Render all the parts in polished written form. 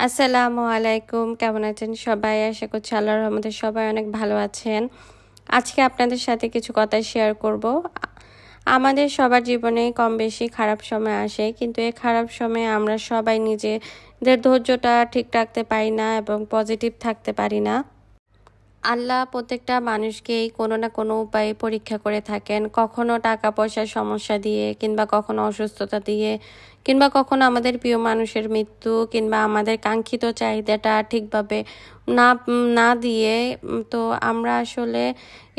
আসসালামু আলাইকুম। কেমন আছেন সবাই? আশা করছি আল্লাহর রহমতে সবাই অনেক ভালো আছেন। আজকে আপনাদের সাথে কিছু কথা শেয়ার করব। আমাদের সবার জীবনেই কম বেশি খারাপ সময় আসে, কিন্তু এই খারাপ সময়ে আমরা সবাই নিজেদের ধৈর্যটা ঠিক রাখতে পারি না এবং পজিটিভ থাকতে পারি না। আল্লাহ প্রত্যেকটা মানুষকেই কোনো না কোনো উপায়ে পরীক্ষা করে থাকেন, কখনো টাকা পয়সার সমস্যা দিয়ে, কিংবা কখনো অসুস্থতা দিয়ে, কিংবা কখনো আমাদের প্রিয় মানুষের মৃত্যু, কিংবা আমাদের কাঙ্ক্ষিত চাহিদাটা ঠিকভাবে না না দিয়ে। তো আমরা আসলে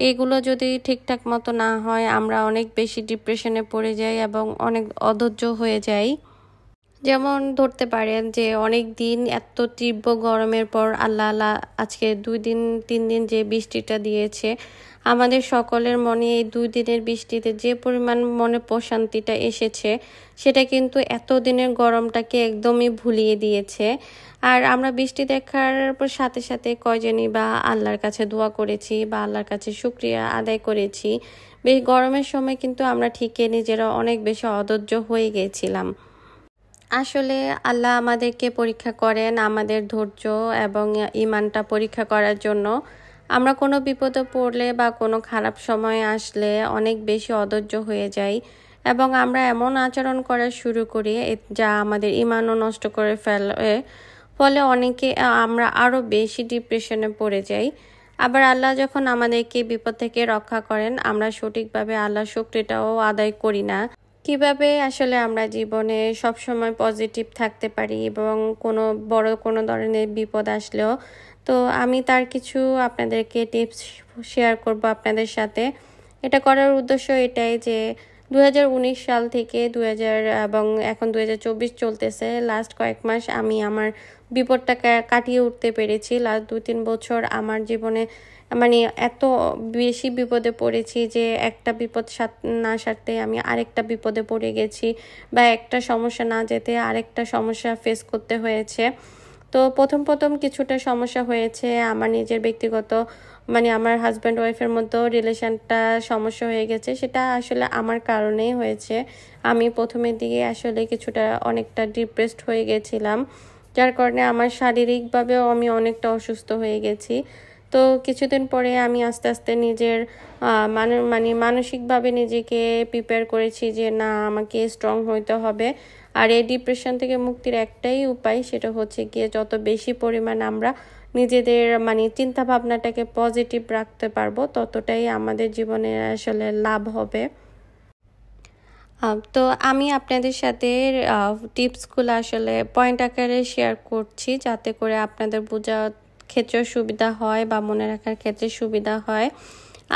এগুলো যদি ঠিকঠাক মতো না হয়, আমরা অনেক বেশি ডিপ্রেশনে পড়ে যাই এবং অনেক অধৈর্য হয়ে যাই। যেমন ধরতে পারেন যে অনেক দিন এত তীব্র গরমের পর আল্লাহ আজকে 2 দিন 3 দিন যে বৃষ্টিটা দিয়েছে, আমাদের সকলের মনে এই 2 দিনের বৃষ্টিতে যে পরিমাণ মনে প্রশান্তিটা এসেছে, সেটা কিন্তু এতদিনের গরমটাকে একদমই ভুলিয়ে দিয়েছে। আর আমরা বৃষ্টি দেখার সাথে সাথে কয়জনই বা আল্লাহর কাছে দোয়া করেছি বা আল্লাহর কাছে শুকরিয়া আদায় করেছি। বেশ গরমের সময় কিন্তু আমরা ঠিকই নিজেরা অনেক বেশি অধৈর্য হয়ে গিয়েছিলাম। আসলে আল্লাহ আমাদেরকে পরীক্ষা করেন আমাদের ধৈর্য এবং ঈমানটা পরীক্ষা করার জন্য। আমরা কোনো বিপদে পড়লে বা কোনো খারাপ সময় আসলে অনেক বেশি অধৈর্য হয়ে যাই এবং আমরা এমন আচরণ করা শুরু করি যা আমাদের ঈমানও নষ্ট করে ফেলে। ফলে আমরা আরও বেশি ডিপ্রেশনে পড়ে যাই। আবার আল্লাহ যখন আমাদেরকে বিপদ থেকে রক্ষা করেন, আমরা সঠিকভাবে আল্লাহর শুকরিয়াটাও আদায় করি না। কিভাবে আসলে আমরা জীবনে সবসময় পজিটিভ থাকতে পারি এবং কোনো ধরনের বিপদ আসলেও। তো আমি তার কিছু আপনাদেরকে টিপস শেয়ার করব আপনাদের সাথে। এটা করার উদ্দেশ্য এটাই যে 2019 সাল থেকে 2000 এবং এখন 2024 চলতেছে, লাস্ট কয়েক মাস আমি আমার বিপদটা কাটিয়ে উঠতে পেরেছি। লাস্ট 2-3 বছর আমার জীবনে মানে এত বেশি বিপদে পড়েছি যে একটা বিপদ না সারতে আমি আরেকটা বিপদে পড়ে গেছি, বা একটা সমস্যা না যেতে আরেকটা সমস্যা ফেস করতে হয়েছে। তো প্রথম কিছুটা সমস্যা হয়েছে আমার নিজের ব্যক্তিগত, আমার হাজব্যান্ড ওয়াইফের মধ্যেও রিলেশনটা সমস্যা হয়ে গেছে। সেটা আসলে আমার কারণেই হয়েছে। আমি প্রথমের দিকে আসলে অনেকটা ডিপ্রেসড হয়ে গেছিলাম, যার কারণে আমার শারীরিকভাবেও আমি অনেকটা অসুস্থ হয়ে গেছি। তো কিছুদিন পরে আমি আস্তে আস্তে নিজের মানসিকভাবে নিজেকে প্রিপেয়ার করেছি যে না, আমাকে স্ট্রং হইতে হবে। আর এই ডিপ্রেশন থেকে মুক্তির একটাই উপায়, সেটা হচ্ছে গিয়ে যত বেশি পরিমাণ আমরা নিজেদের চিন্তা ভাবনাটাকে পজিটিভ রাখতে পারবো, ততটাই আমাদের জীবনে আসলে লাভ হবে। তো আমি আপনাদের সাথে টিপসগুলো আসলে পয়েন্ট আকারে শেয়ার করছি, যাতে করে আপনাদের বোঝার ক্ষেত্রে সুবিধা হয় বা মনে রাখার ক্ষেত্রে সুবিধা হয়।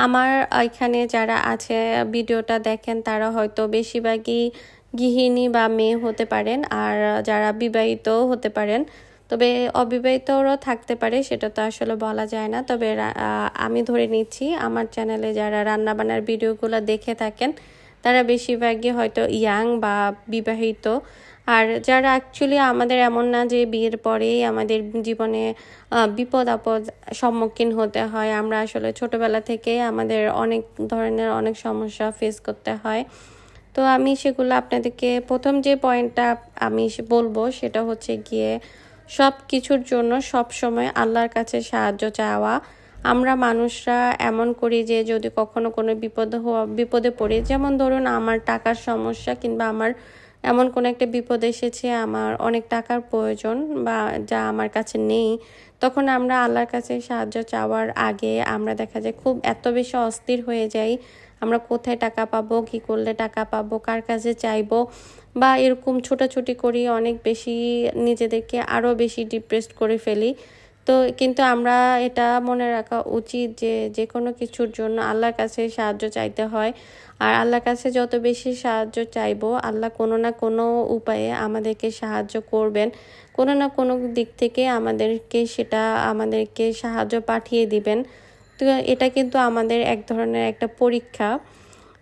আমার এখানে যারা আছে ভিডিওটা দেখেন, তারা হয়তো বেশিরভাগই গৃহিণী বা মেয়ে হতে পারেন, আর যারা বিবাহিতও হতে পারেন। তবে অবিবাহিতও থাকতে পারে, সেটা তো আসলে বলা যায় না। তবে আমি ধরে নিচ্ছি আমার চ্যানেলে যারা রান্নাবান্নার ভিডিওগুলো দেখে থাকেন, তারা বেশিরভাগই হয়তো ইয়াং বা বিবাহিত। আর যারা অ্যাকচুয়ালি আমাদের এমন না যে বিয়ের পরেই আমাদের জীবনে বিপদ আপদ সম্মুখীন হতে হয়। আমরা আসলে ছোটবেলা থেকে আমাদের অনেক ধরনের অনেক সমস্যা ফেস করতে হয়। তো আমি সেগুলো আপনাদেরকে প্রথম যে পয়েন্টটা আমি বলবো, সেটা হচ্ছে গিয়ে সব কিছুর জন্য সব সময় আল্লাহর কাছে সাহায্য চাওয়া। আমরা মানুষরা এমন করি যে যদি কখনো কোনো বিপদে পড়ি, যেমন ধরুন আমার টাকার সমস্যা, কিংবা আমার এমন কোনো একটা বিপদ এসেছে, আমার অনেক টাকার প্রয়োজন বা যা আমার কাছে নেই, তখন আমরা আল্লাহর কাছে সাহায্য চাওয়ার আগে আমরা দেখা যায় খুব এত বেশি অস্থির হয়ে যাই। আমরা কোথায় টাকা পাবো, কি করলে টাকা পাবো, কার কাছে চাইবো, বা এরকম ছোটাছুটি করি, অনেক বেশি নিজেদেরকে আরও বেশি ডিপ্রেসড করে ফেলি। তো কিন্তু আমরা এটা মনে রাখা উচিত যে যে কোনো কিছুর জন্য আল্লাহর কাছে সাহায্য চাইতে হয়। আর আল্লাহর কাছে যত বেশি সাহায্য চাইবো, আল্লাহ কোনো না কোনো উপায়ে আমাদেরকে সাহায্য করবেন। কোনো না কোনো দিক থেকে আমাদেরকে সাহায্য পাঠিয়ে দিবেন। তো এটা কিন্তু আমাদের এক ধরনের একটা পরীক্ষা।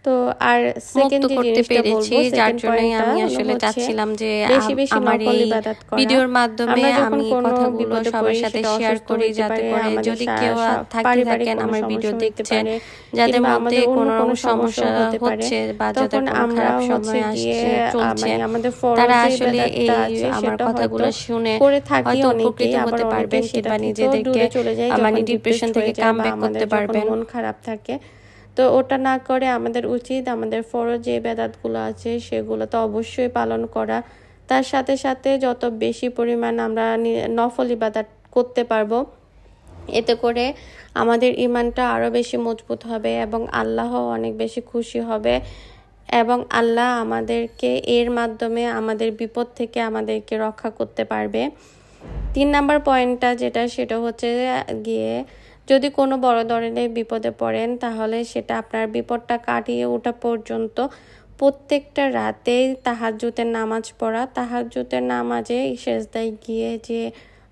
তো আর সেকেন্ড মুক্ত যে করতে জিনিসটা পেরেছি, বলবো, যার সেকেন্ড জন্যই পয়েন্টটা আমি আসলে হচ্ছে চাচ্ছিলাম যে বেশি বেশি আমার নফল এই ইবাদত করা। ভিডিওর মাধ্যমে আমরা যখন আমি কোনো কথাগুলো বিপদে সবার পড়ি, সাথে সেটা শেয়ার অসুস্থ করি, হইতে যাতে পারে, করে আমাদের যদি কেউ থাকতে পারিবারিক থাকেন কোনো আমার ভিডিও সমস্যা হইতে দেখছেন, পারে, যাদের কিংবা মধ্যে আমাদের অন্য কোনো কোনো সমস্যা হতে পারে, হচ্ছে বা যাদের তখন কোনো আমরা খারাপ হচ্ছে সময় গিয়ে আসছে চলছে, মানে আমাদের ফরজ তারা যে আসলে ইবাদতটা এই আছে আমার সেটা হয়তো কথাগুলো শুনে করে থাকি হয়তো অনেকেই, উপকৃত আবার হতে অনেকে পারবেন সেটা কিংবা থেকেও নিজেদেরকে দূরে চলে যায় মানে যখন ডিপ্রেশন ডিপ্রেসড থেকে হয়ে যায় কাম বা ব্যাক করতে আমাদের যখন পারবেন। মন খারাপ থাকে। তো ওটা না করে আমাদের উচিত আমাদের ফরজ যে ইবাদতগুলো আছে সেগুলো তো অবশ্যই পালন করা। তার সাথে সাথে যত বেশি পরিমাণ আমরা নফল ইবাদত করতে পারবো, এতে করে আমাদের ঈমানটা আরও বেশি মজবুত হবে এবং আল্লাহ অনেক বেশি খুশি হবে, এবং আল্লাহ আমাদেরকে এর মাধ্যমে আমাদের বিপদ থেকে আমাদেরকে রক্ষা করতে পারবে। 3 নাম্বার পয়েন্টটা যেটা, সেটা হচ্ছে গিয়ে যদি কোনো বড় ধরনের বিপদে পড়েন, তাহলে সেটা আপনার বিপদটা কাটিয়ে ওঠা পর্যন্ত প্রত্যেকটা রাতে তাহাজ্জুদের নামাজ পড়া, তাহাজ্জুদের নামাজে সেজদায় গিয়ে যে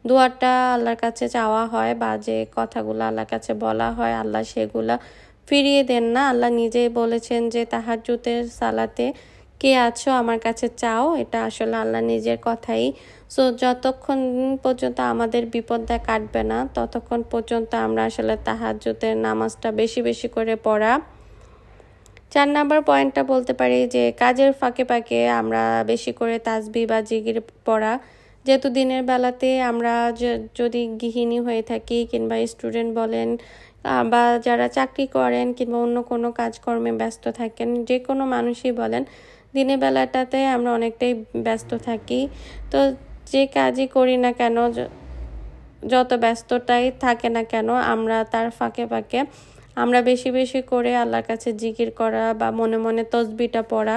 দোয়াটা আল্লাহর কাছে চাওয়া হয় বা যে কথাগুলো আল্লাহর কাছে বলা হয়, আল্লাহ সেগুলা ফিরিয়ে দেন না। আল্লাহ নিজেই বলেছেন যে তাহাজ্জুদের সালাতে কে আছো আমার কাছে চাও, এটা আসলে আল্লাহ নিজের কথাই। সো যতক্ষণ পর্যন্ত আমাদের বিপদটা কাটবে না, ততক্ষণ পর্যন্ত আমরা আসলে তাহাজ্জুদের নামাজটা বেশি বেশি করে পড়া। 4 নাম্বার পয়েন্টটা বলতে পারি যে কাজের ফাঁকে ফাঁকে আমরা বেশি করে তাসবিহ বা জিকির পড়া। যেহেতু দিনের বেলাতে আমরা যদি গৃহিণী হয়ে থাকি কিংবা স্টুডেন্ট বলেন বা যারা চাকরি করেন কিংবা অন্য কোনো কাজকর্মে ব্যস্ত থাকেন, যে কোনো মানুষই বলেন, দিনের বেলাটাতে আমরা অনেকটাই ব্যস্ত থাকি। তো যে কাজই করি না কেন, যত ব্যস্ততাই থাকে না কেন, আমরা তার ফাঁকে ফাঁকে আমরা বেশি বেশি করে আল্লাহর কাছে জিকির করা বা মনে মনে তসবিহটা পড়া।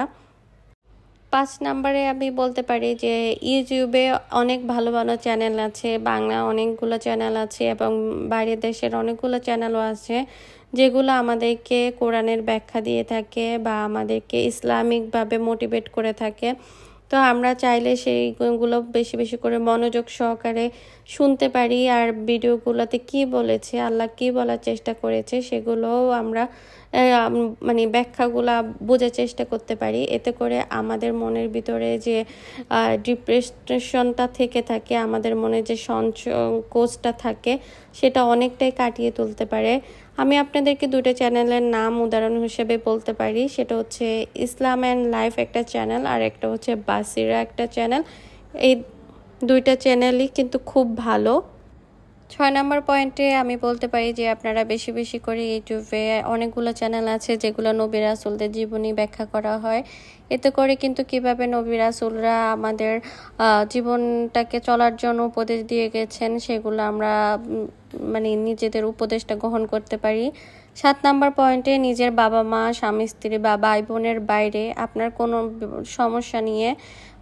5 নাম্বারে আমি বলতে পারি যে ইউটিউবে অনেক ভালো ভালো চ্যানেল আছে, বাংলা অনেকগুলো চ্যানেল আছে এবং বাইরের দেশের অনেকগুলো চ্যানেলও আছে, যেগুলো আমাদেরকে কোরআনের ব্যাখ্যা দিয়ে থাকে বা আমাদেরকে ইসলামিকভাবে মোটিভেট করে থাকে। তো আমরা চাইলে সেইগুলো বেশি বেশি করে মনোযোগ সহকারে শুনতে পারি, আর ভিডিওগুলোতে কি বলেছে, আল্লাহ কি বলার চেষ্টা করেছে, সেগুলোও আমরা মানে ব্যাখ্যাগুলা বোঝার চেষ্টা করতে পারি। এতে করে আমাদের মনের ভিতরে যে ডিপ্রেশনটা থেকে থাকে, আমাদের মনে যে সংকোচটা থাকে, সেটা অনেকটাই কাটিয়ে তুলতে পারে। আমি আপনাদেরকে 2টা চ্যানেলের নাম উদাহরণ হিসেবে বলতে পারি, সেটা হচ্ছে ইসলাম অ্যান্ড লাইফ একটা চ্যানেল, আর একটা হচ্ছে বাসিরা একটা চ্যানেল। এই 2টা চ্যানেলই কিন্তু খুব ভালো। 6 নাম্বার পয়েন্টে আমি বলতে পারি যে আপনারা বেশি বেশি করে ইউটিউবে অনেকগুলো চ্যানেল আছে যেগুলো নবী রাসূলদের জীবনী ব্যাখ্যা করা হয়। এতে করে কিন্তু কিভাবে নবী রাসূলরা আমাদের জীবনটাকে চলার জন্য উপদেশ দিয়ে গেছেন, সেগুলো আমরা মানে নিজেদের উপদেশটা গ্রহণ করতে পারি। 7 নাম্বার পয়েন্টে নিজের বাবা মা, স্বামী স্ত্রী বা ভাই বোনের বাইরে আপনার কোনো সমস্যা নিয়ে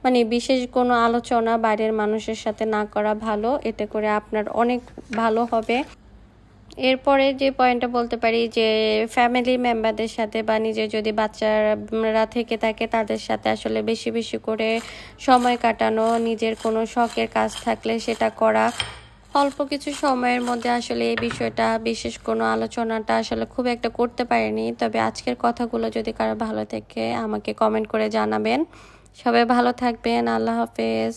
মানে বিশেষ কোনো আলোচনা বাইরের মানুষের সাথে না করা ভালো, এতে করে আপনার অনেক ভালো হবে। এরপরে যে পয়েন্টটা বলতে পারি যে ফ্যামিলি মেম্বারদের সাথে বা নিজের যদি বাচ্চারা থেকে থাকে তাদের সাথে আসলে বেশি বেশি করে সময় কাটানো, নিজের কোনো শখের কাজ থাকলে সেটা করা। অল্প কিছু সময়ের মধ্যে আসলে এই বিষয়টা বিশেষ কোনো আলোচনাটা আসলে খুব একটা করতে পারিনি, তবে আজকের কথাগুলো যদি কারো ভালো থাকে আমাকে কমেন্ট করে জানাবেন। সবাই ভালো থাকবেন। আল্লাহ হাফেজ।